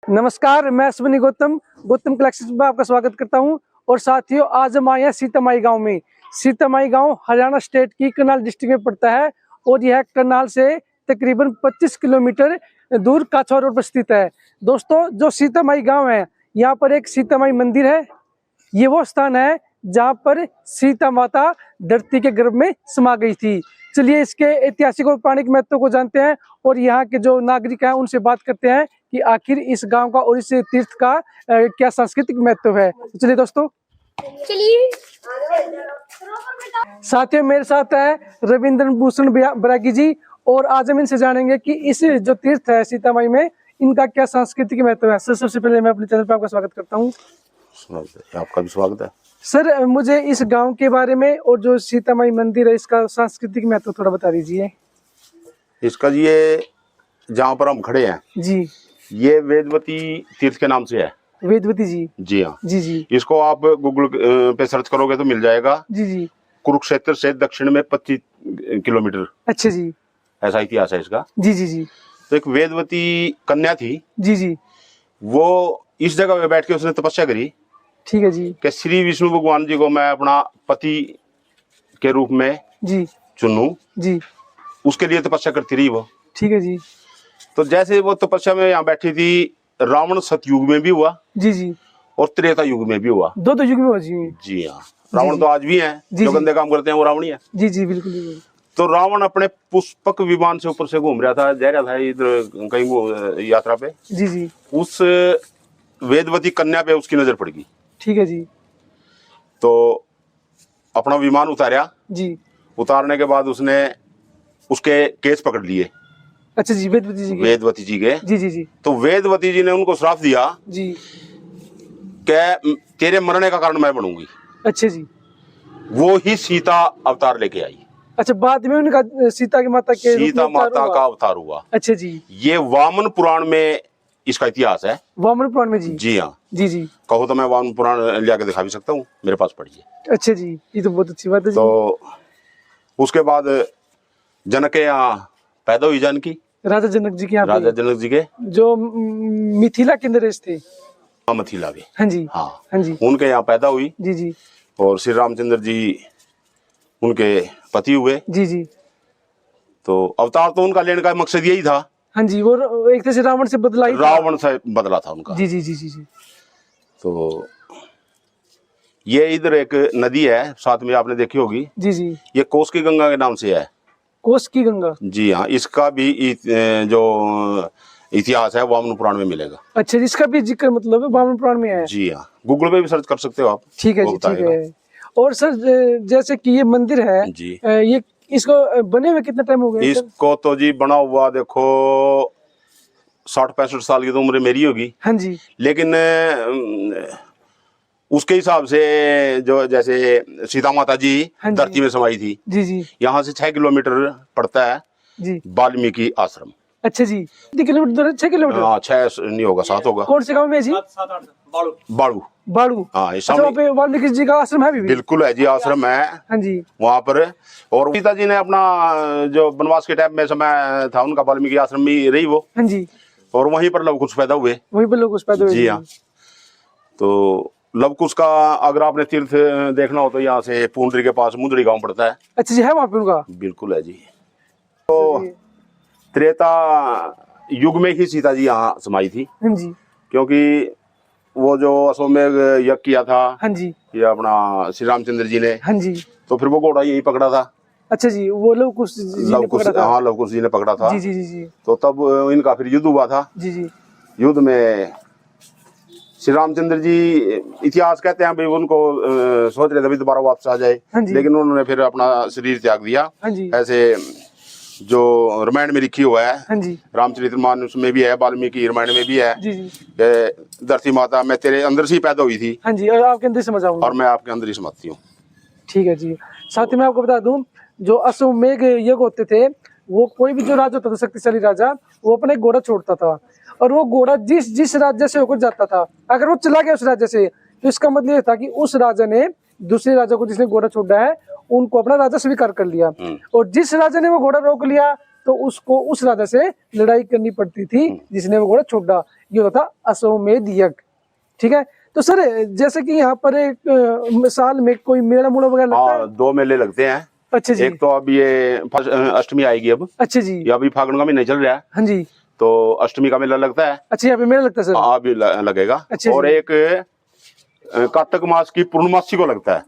नमस्कार, मैं अश्विनी गौतम कलेक्शंस में आपका स्वागत करता हूं। और साथियों, आज हम आए हैं सीतामाई गांव में। सीतामाई गांव हरियाणा स्टेट की करनाल डिस्ट्रिक्ट में पड़ता है और यह करनाल से तकरीबन 25 किलोमीटर दूर काछवा रोड पर स्थित है। दोस्तों, जो सीतामाई गांव है, यहाँ पर एक सीतामाई मंदिर है। ये वो स्थान है जहाँ पर सीता माता धरती के गर्भ में समा गई थी। चलिए इसके ऐतिहासिक और पौराणिक महत्व को जानते हैं और यहाँ के जो नागरिक हैं उनसे बात करते हैं कि आखिर इस गांव का और इस तीर्थ का क्या सांस्कृतिक महत्व है। तो चलिए दोस्तों, चलिए। साथियों, मेरे साथ है रविंद्र भूषण बैरागी जी और आज हम इनसे जानेंगे कि इस जो तीर्थ है सीतामाई में, इनका क्या सांस्कृतिक महत्व है। सर, सबसे पहले मैं अपने चैनल पर आपका स्वागत करता हूँ। आपका भी स्वागत है। सर, मुझे इस गांव के बारे में और जो सीतामाई मंदिर है इसका सांस्कृतिक महत्व थोड़ा बता दीजिए। इसका ये जहाँ पर हम खड़े हैं जी, ये वेदवती तीर्थ के नाम से है। वेदवती जी? जी हाँ जी जी। इसको आप गूगल पे सर्च करोगे तो मिल जाएगा। जी जी। कुरुक्षेत्र से दक्षिण में 25 किलोमीटर। अच्छा जी। ऐसा इतिहास है इसका। जी जी जी। तो एक वेदवती कन्या थी। जी जी। वो इस जगह पे बैठ के उसने तपस्या करी। ठीक है जी। कि श्री विष्णु भगवान जी को मैं अपना पति के रूप में जी चुनूं। जी। उसके लिए तपस्या करती रही वो। ठीक है जी। तो जैसे वो तपस्या में यहाँ बैठी थी, रावण सतयुग में भी हुआ। जी जी। और त्रेता युग में भी हुआ। दो युग में हुआ जी। जी हाँ, रावण तो आज भी है, जो गंदे काम करते हैं वो रावण ही है। जी जी, बिल्कुल बिल्कुल। तो रावण अपने पुष्पक विमान से ऊपर से घूम रहा था, जा रहा था इधर कहीं यात्रा पे। जी जी। उस वेदवती कन्या पे उसकी नजर पड़ गई। ठीक है जी। तो अपना विमान उतारा जी। उतारने के बाद उसने उसके केस पकड़ लिए। अच्छा जी, वेदवती जी के? वेदवती जी के। जी जी जी। तो वेदवती जी ने उनको श्राप दिया जी कि तेरे मरने का कारण मैं बनूंगी। अच्छा जी। वो ही सीता अवतार लेके आई। अच्छा, बाद में उनका सीता की माता के सीता माता का अवतार हुआ। अच्छा जी। ये वामन पुराण में इसका इतिहास है। वामन पुराण में? जी जी हाँ। जी जी। कहो तो मैं वामन पुराण लिया के दिखा भी सकता हूँ, मेरे पास पढ़िए। अच्छा जी, ये तो बहुत अच्छी बात है। तो उसके बाद जनक के यहाँ पैदा हुई जानकी। राजा जनक जी के यहाँ? राजा जनक जी के जो मिथिला के नरेश थे। मिथिला के। हाँ जी। हाँ हाँ जी। उनके यहाँ पैदा हुई। जी जी। और श्री रामचंद्र जी उनके पति हुए। जी जी। तो अवतार तो उनका लेने का मकसद यही था। हाँ जी, वो एक तरह से रावण से बदला ही था। रावण से बदला था उनका। जी जी जी जी जी। तो ये इधर एक नदी है, साथ में आपने देखी होगी। जी जी। ये कोस की गंगा के नाम से है। कोस की गंगा? जी हाँ, इसका भी जो इतिहास है वामन पुराण में मिलेगा। अच्छा, इसका भी जिक्र मतलब है वामन पुराण में है? जी हाँ, गूगल पे भी सर्च कर सकते हो आप। ठीक है जी, ठीक है। और सर, जैसे कि ये मंदिर है जी, ये इसको बने हुए कितना टाइम हो गया? इसको तो जी बना हुआ देखो 60-65 साल की तो उम्र मेरी होगी। हाँ जी। लेकिन उसके हिसाब से जो जैसे सीता माता जी धरती में समाई थी। जी जी। यहाँ से 6 किलोमीटर पड़ता है जी वाल्मीकि आश्रम। अच्छा जी, कितने किलोमीटर? 6 किलोमीटर? हाँ, 6 नहीं होगा, 7 होगा। कौन से गांव में जी? बाड़ू। बाड़ू। हाँ, वाल्मीकि जी का आश्रम है भी? बिल्कुल है जी, आश्रम है। हाँ जी, वहाँ पर। और सीता जी ने अपना जो वनवास के टाइम में समय था उनका वाल्मीकि आश्रम में रही वो। हाँ जी। और वहीं पर लवकुश पैदा हुए। वहीं पर लवकुश पैदा हुए? जी हाँ। तो लवकुश का अगर आपने तीर्थ देखना हो तो यहाँ से पूंडरी के पास मुंदड़ी गांव पड़ता है। अच्छा जी, है वहाँ पे उनका? बिल्कुल है जी। तो त्रेता युग में ही सीता जी यहाँ समाई थी। हाँ जी। क्योंकि वो जो अश्वमेध यज्ञ किया था। हाँ जी। ये अपना श्री रामचंद्र जी ने। हाँ जी। तो फिर वो घोड़ा यही पकड़ा था। अच्छा जी, वो लवकुश जी ने पकड़ा था? हाँ, लवकुश जी ने पकड़ा था। जी जी जी जी। तो तब इनका फिर युद्ध हुआ था। जी जी। युद्ध में श्री रामचंद्र जी, इतिहास कहते हैं भाई उनको सोच रहे थे दोबारा वापस आ जाए। हाँ लेकिन उन्होंने फिर अपना शरीर त्याग दिया। हाँ जी। ऐसे जो रामायण में लिखी हुआ है। हाँ जी। रामचरितमानस में भी है, वाल्मीकि रामायण में भी है। जी जी। धरती माता मैं तेरे अंदर से ही पैदा हुई थी। हाँ जी, और आपके अंदर समाई हूँ। और मैं आपके अंदर ही समाती हूँ। ठीक है जी। साथ ही मैं आपको बता दूं, जो अश्वमेध यज्ञ होते थे, वो कोई भी जो राजा होता था, शक्तिशाली राजा, वो अपने घोड़ा छोड़ता था और वो घोड़ा जिस राज्य से होकर जाता था, अगर वो चला गया उस राज्य से, तो इसका मतलब ये था कि उस राजा ने दूसरे राजा को जिसने घोड़ा छोड़ा है उनको अपना राजा स्वीकार कर लिया। और जिस राजा ने वो घोड़ा रोक लिया तो उसको उस राजा से लड़ाई करनी पड़ती थी जिसने वो घोड़ा छोड़ा। ये होता था अश्वमेध यज्ञ। ठीक है, तो सर जैसे कि यहाँ पर एक साल में कोई मेला मूला वगैरह लगता है? 2 मेले लगते हैं। अच्छा जी। एक तो अब ये अष्टमी आएगी अब। अच्छा जी। ये अभी फागुन का महीना चल रहा है। हाँ जी। तो अष्टमी का मेला लगता है। अच्छा, यहाँ पे मेला लगता है सर? हाँ, अभी लगेगा। अच्छा। और एक कार्तिक मास की पूर्णमासी को लगता है।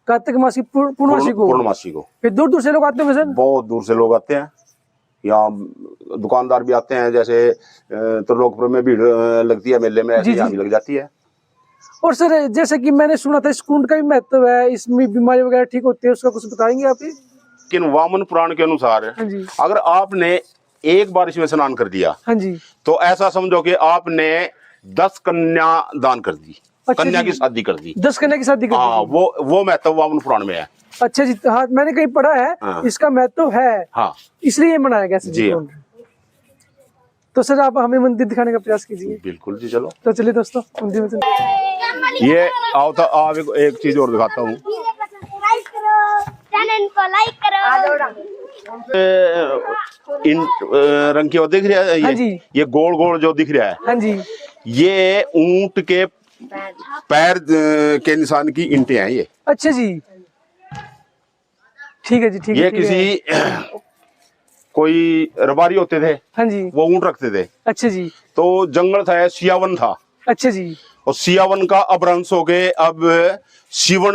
कार्तिक मास की पूर्णमासी को फिर दूर दूर से लोग आते हैं सर? बहुत दूर से लोग आते हैं। यहाँ दुकानदार भी आते हैं, जैसे त्रिलोकपुर में भीड़ लगती है मेले में, ऐसे यहाँ भी लग जाती है। और सर जैसे कि मैंने सुना था इस कुंड का भी महत्व है, इसमें बीमारी वगैरह ठीक होती है, उसका कुछ बताएंगे आप? लेकिन वामन पुराण के अनुसार अगर आपने एक बार इसमें स्नान कर दिया, हाँ जी, तो ऐसा समझो कि आपने 10 कन्या दान कर दी। अच्छा, कन्या की शादी कर दी। 10 कन्या की शादी कर दी। हाँ, वो महत्व वामन पुराण में है। अच्छा जी, हाँ मैंने कहीं पढ़ा है। हाँ। इसका महत्व है। हाँ, इसलिए मनाया गया जी। तो सर आप हमें मंदिर दिखाने का प्रयास कीजिए। बिल्कुल जी, चलो तो चलिए दोस्तों मंदिर में। ये आओ तो आप एक चीज और दिखाता हूँ। इन रंग की दिख रहा है ये गोल गोल जो दिख रहा है, हाँ जी, ये ऊंट के पैर के निशान की ईंटें हैं ये। अच्छा जी, ठीक है जी, ठीक है। ये किसी कोई रबारी होते थे, हाँ जी, वो ऊंट रखते थे। अच्छा जी। तो जंगल था, सियावन था। अच्छा जी। और सियावन का अपभ्रंश हो गए, अब सिवन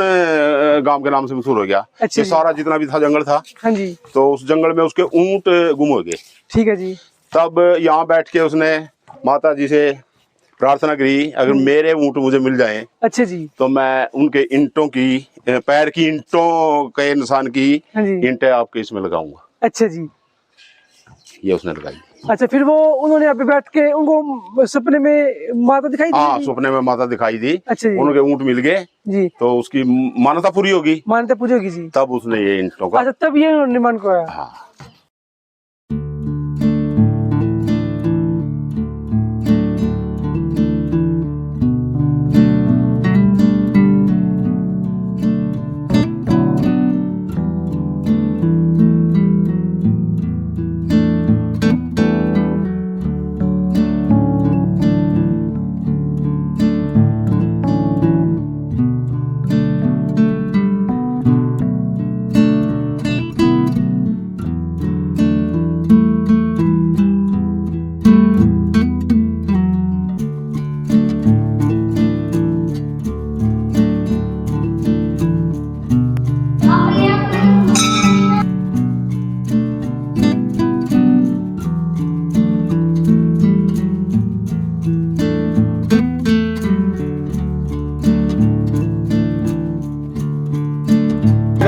गांव के नाम से मशहूर हो गया। अच्छा, ये सारा जितना भी था जंगल था, हाँ जी, तो उस जंगल में उसके ऊंट गुम हो गए। ठीक है जी। तब यहाँ बैठ के उसने माता जी से प्रार्थना करी, अगर मेरे ऊंट मुझे मिल जाएं, अच्छा जी, तो मैं उनके ईंटों की, पैर की ईंटों के निशान की ईंटें आपके इसमें लगाऊंगा। अच्छा जी, ये उसने लगाई। अच्छा, फिर वो उन्होंने यहाँ पे बैठ के उनको सपने में माता दिखाई दी? हाँ, सपने में माता दिखाई दी। अच्छा जी। उनके ऊंट मिल गए जी, तो उसकी मान्यता पूरी होगी। मान्यता पूरी होगी जी, तब उसने ये ईंटों का, अच्छा, तब ये निर्माण कराया। हाँ।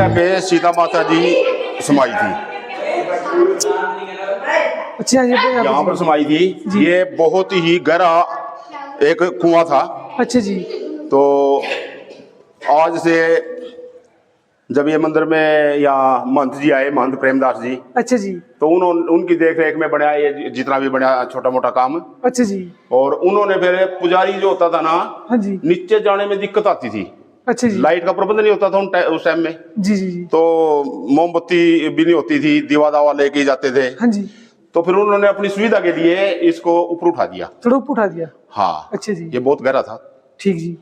पे सीता माता जी समाई थी। अच्छा, यहाँ पर समाई थी। ये बहुत ही गहरा एक कुआं था। अच्छा जी। तो आज से जब ये मंदिर में या महंत जी आए, महंत प्रेमदास जी, अच्छा जी, तो उन्होंने उनकी देख रेख में बनाया ये जितना भी बना छोटा मोटा काम। अच्छा जी। और उन्होंने फिर पुजारी जो होता था ना, हाँ जी, नीचे जाने में दिक्कत आती थी। अच्छा जी। लाइट का प्रबंध नहीं होता था उस टाइम में। जी जी जी। तो मोमबत्ती भी नहीं होती थी, दीवा दावा लेके जाते थे। हाँ जी। तो फिर उन्होंने अपनी सुविधा के लिए इसको ऊपर उठा दिया। थोड़ा ऊपर उठा दिया। हाँ। अच्छा जी। ये बहुत गहरा था। ठीक जी।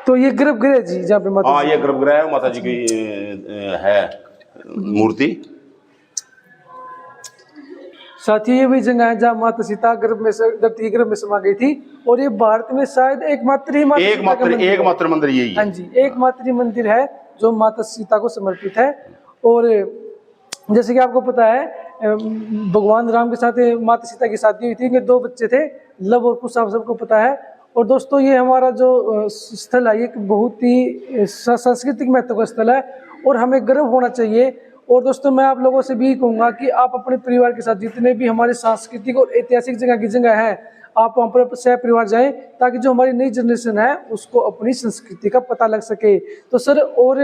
तो ये गर्भगृह है जी, जहाँ पे माता, हाँ, ये गर्भगृह है, माता जी की है मूर्ति। साथियों, ये वही जगह है जहाँ माता सीता गर्भ में धरती गर्भ में समा गई थी। और ये भारत में शायद एकमात्र मंदिर यही है। हाँ जी, एकमात्र मंदिर है जो माता सीता को समर्पित है। और जैसे कि आपको पता है, भगवान राम के साथ माता सीता की शादी हुई थी, इनके 2 बच्चे थे, लव और कुश, आप सबको पता है। और दोस्तों, ये हमारा जो स्थल है, ये बहुत ही सांस्कृतिक महत्व का स्थल है और हमें गर्व होना चाहिए। और दोस्तों, मैं आप लोगों से भी कहूँगा कि आप अपने परिवार के साथ जितने भी हमारे सांस्कृतिक और ऐतिहासिक जगह है, आप वहाँ पर सह परिवार जाएं, ताकि जो हमारी नई जनरेशन है उसको अपनी संस्कृति का पता लग सके। तो सर, और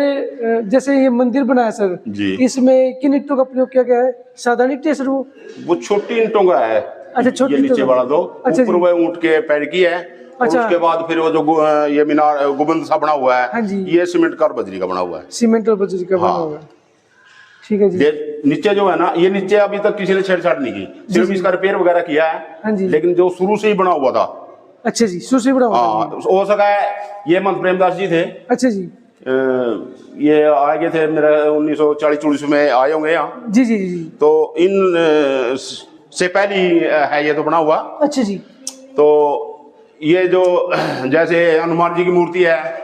जैसे ये मंदिर बनाया सर जी, इसमें किन ईंटों का प्रयोग किया गया है? साधारण ईंटें सर? वो छोटी ईंटों का है। अच्छा, छोटी नीचे वाला दो। अच्छा, ऊपर वो ऊंट के पैर की है। अच्छा। उसके बाद फिर वो जो ये मीनार गुंबद सा बना हुआ है, हाँ जी, ये सीमेंट का और बजरी का बना हुआ है। सीमेंट और बजरी का बना हुआ है। ठीक है जी। ये नीचे जो है ना, ये नीचे अभी तक किसी ने छेड़छाड़ नहीं की, सिर्फ इसका रिपेयर वगैरह किया है। हाँ जी। लेकिन जो शुरू से ही बना हुआ था। अच्छा जी, शुरू से ही बना हुआ था। हाँ, हो सका है ये महंत प्रेमदास जी थे। अच्छा जी। ये आ गए थे मेरा 1940-40 में आए होंगे यहाँ। जी जी जी। तो इन से पहली है ये तो बना हुआ। अच्छा जी। तो ये जो जैसे हनुमान जी की मूर्ति है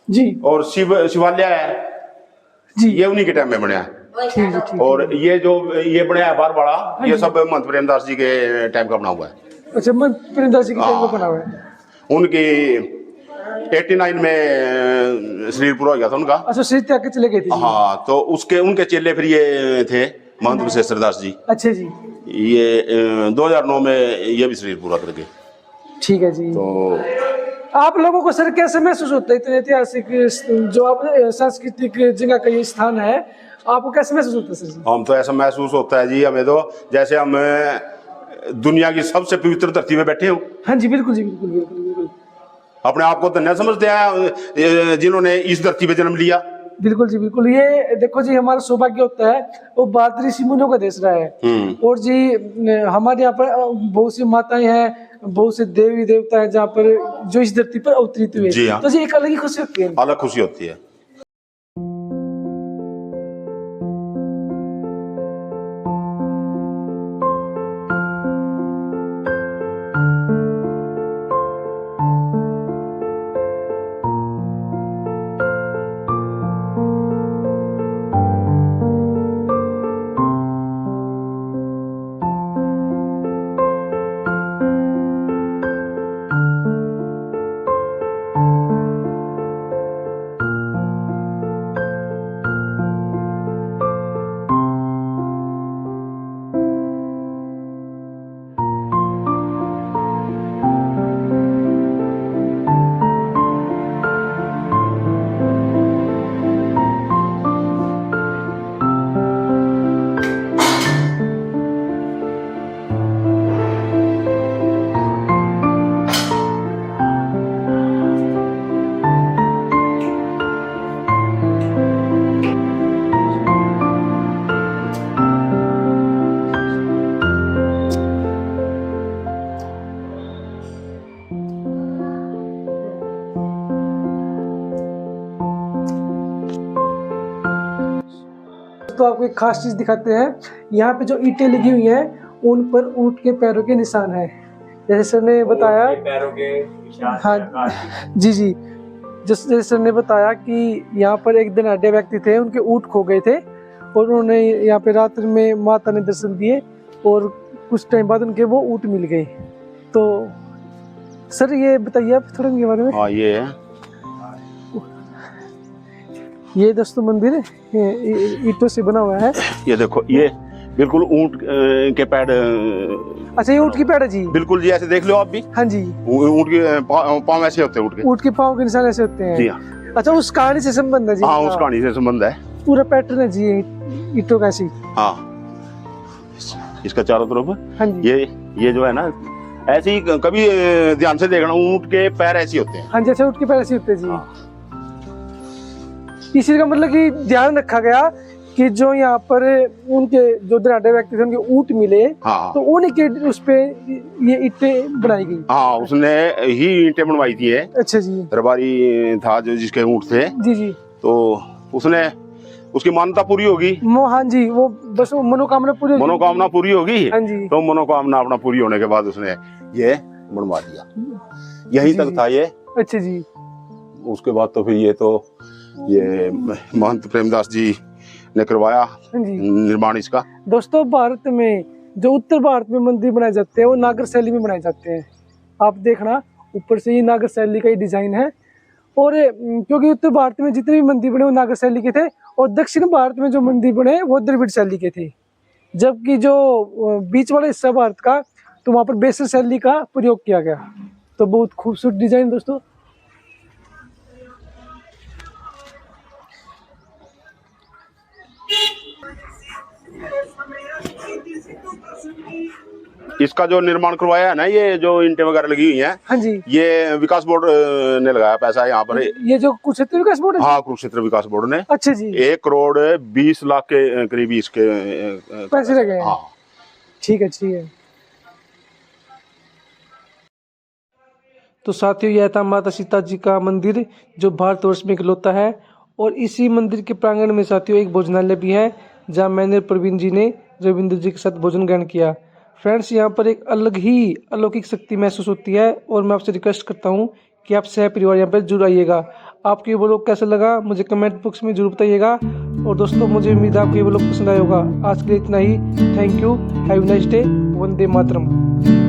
जी, और शिवालय है जी, ये उन्हीं के टाइम में बनया है। ठीक है, ठीक। और ये जो ये बनया है बार बड़ा, ये सब महंत प्रेमदास जी के टाइम का बना हुआ है। अच्छा, महंत प्रेमदास जी के टाइम का बना हुआ है। उनकी 89 में शरीर पूरा हो गया था उनका। अच्छा, शरीर त्याग के चले गए थे। हाँ, तो उनके चेले फिर ये थे महंत विशेषरदास जी। अच्छा जी। ये 2009 में ये भी शरीर पूरा कर गए। ठीक है जी। तो आप लोगों को सर कैसे महसूस होता है, इतने ऐतिहासिक जो आप सांस्कृतिक जगह का ये स्थान है, आपको कैसे महसूस होता है सर? हम तो ऐसा महसूस होता है जी हमें तो जैसे हम दुनिया की सबसे पवित्र धरती में बैठे हो। हाँ जी, बिल्कुल जी, बिल्कुल बिल्कुल बिल्कुल। अपने आप को धन्य समझते हैं जिन्होंने इस धरती पे जन्म लिया। बिल्कुल जी, बिल्कुल। ये देखो जी, हमारा सौभाग्य होता है वो भारत ऋषि मुनियों का देश रहा है। और जी हमारे यहाँ पर बहुत सी माताएं हैं, बहुत से देवी देवता है जहाँ पर जो इस धरती पर अवतरित हुए। जी हाँ। तो जी एक अलग ही खुशी होती है। अलग खुशी होती है। तो आपको एक खास चीज दिखाते हैं। यहाँ पे जो ईंटें लगी हुई हैं उन पर ऊंट के पैरों के निशान है, जैसे सर ने बताया। पैरों के निशान। हाँ जी जी, जैसे सर ने बताया कि यहाँ पर एक धनाढ्य व्यक्ति थे, उनके ऊंट खो गए थे और उन्होंने यहाँ पे रात्रि में माता ने दर्शन दिए और कुछ टाइम बाद उनके वो ऊंट मिल गए। तो सर ये बताइए आप थोड़ा इनके बारे में। हाँ, ये है, ये दोस्तों मंदिर ईंटों से बना हुआ है। ये देखो, ये बिल्कुल ऊंट के पैड। अच्छा, ये ऊंट की पैड है जी। बिल्कुल जी, ऐसे देख लो आप भी। हाँ जी, ऊंट के पाँव ऐसे होते हैं, ऊंट के पाँव के निशान ऐसे होते हैं। जी हाँ। अच्छा, उस कहानी से संबंध है जी। हाँ, उस कहानी से संबंध है। पूरा पैटर्न है जी ईंटों का ऐसी। हाँ, इसका चारों तरफ। हाँ जी, ये जो है ना, ऐसे ही कभी ध्यान से देखना, ऊंट के पैर ऐसे होते हैं। हाँ जी, अच्छा, ऊंट के पैर ऐसे होते हैं जी। हाँ। इसी का मतलब कि ध्यान रखा गया कि जो यहाँ पर उनके जो धनाढ्य व्यक्ति थे उनके ऊंट मिले। हाँ। तो उन्हीं के उस पे ये ईंटें बनाई गई। हाँ, उसने ही ईंटें बनवाई थी। अच्छा जी। दरबारी था जो जिसके ऊंट थे। जी जी। तो उसने उसकी मान्यता पूरी होगी। हाँ जी, वो बस मनोकामना पूरी होगी। मनोकामना पूरी होगी। हाँ जी। तो मनोकामना अपना पूरी होने के बाद उसने ये बनवा दिया। यहीं तक था ये। अच्छा जी। उसके बाद तो फिर ये महंत प्रेमदास जी ने करवाया निर्माण इसका। दोस्तों, भारत में जो उत्तर भारत में मंदिर बनाए जाते हैं वो नागर शैली में बनाए जाते हैं। आप देखना, ऊपर से ये नागर शैली का ही डिजाइन है। और क्योंकि उत्तर भारत में जितने भी मंदिर बने वो नागर शैली के थे और दक्षिण भारत में जो मंदिर बने वो द्रविड़ शैली के थे। जबकि जो बीच वाला हिस्सा भारत का, तो वहाँ पर बेसर शैली का प्रयोग किया गया। तो बहुत खूबसूरत डिजाइन दोस्तों। इसका जो निर्माण करवाया है ना, ये जो ईंटें वगैरह लगी हुई हैं, हाँ जी, ये विकास बोर्ड ने लगाया पैसा यहाँ पर। ये जो कुरुक्षेत्र विकास बोर्ड है? हाँ, कुरुक्षेत्र विकास बोर्ड ने। अच्छा जी। 1 करोड़ 20 लाख के करीब इसके पैसे लगे हैं। हाँ, ठीक है, ठीक है। तो साथियों, यह था माता सीता जी का मंदिर जो भारतवर्ष में इकलौता है। और इसी मंदिर के प्रांगण में साथियों एक भोजनालय भी है, जहाँ मैंने और प्रवीण जी ने रविंद्र जी के साथ भोजन ग्रहण किया। फ्रेंड्स, यहाँ पर एक अलग ही अलौकिक शक्ति महसूस होती है और मैं आपसे रिक्वेस्ट करता हूँ कि आप सह परिवार यहाँ पर जरूर आइएगा। आपको ये व्लॉग कैसा लगा मुझे कमेंट बॉक्स में जरूर बताइएगा। और दोस्तों, मुझे उम्मीद है आपको ये व्लॉग पसंद आया होगा। आज के लिए इतना ही। Thank you, have a nice day, वंदे मातरम।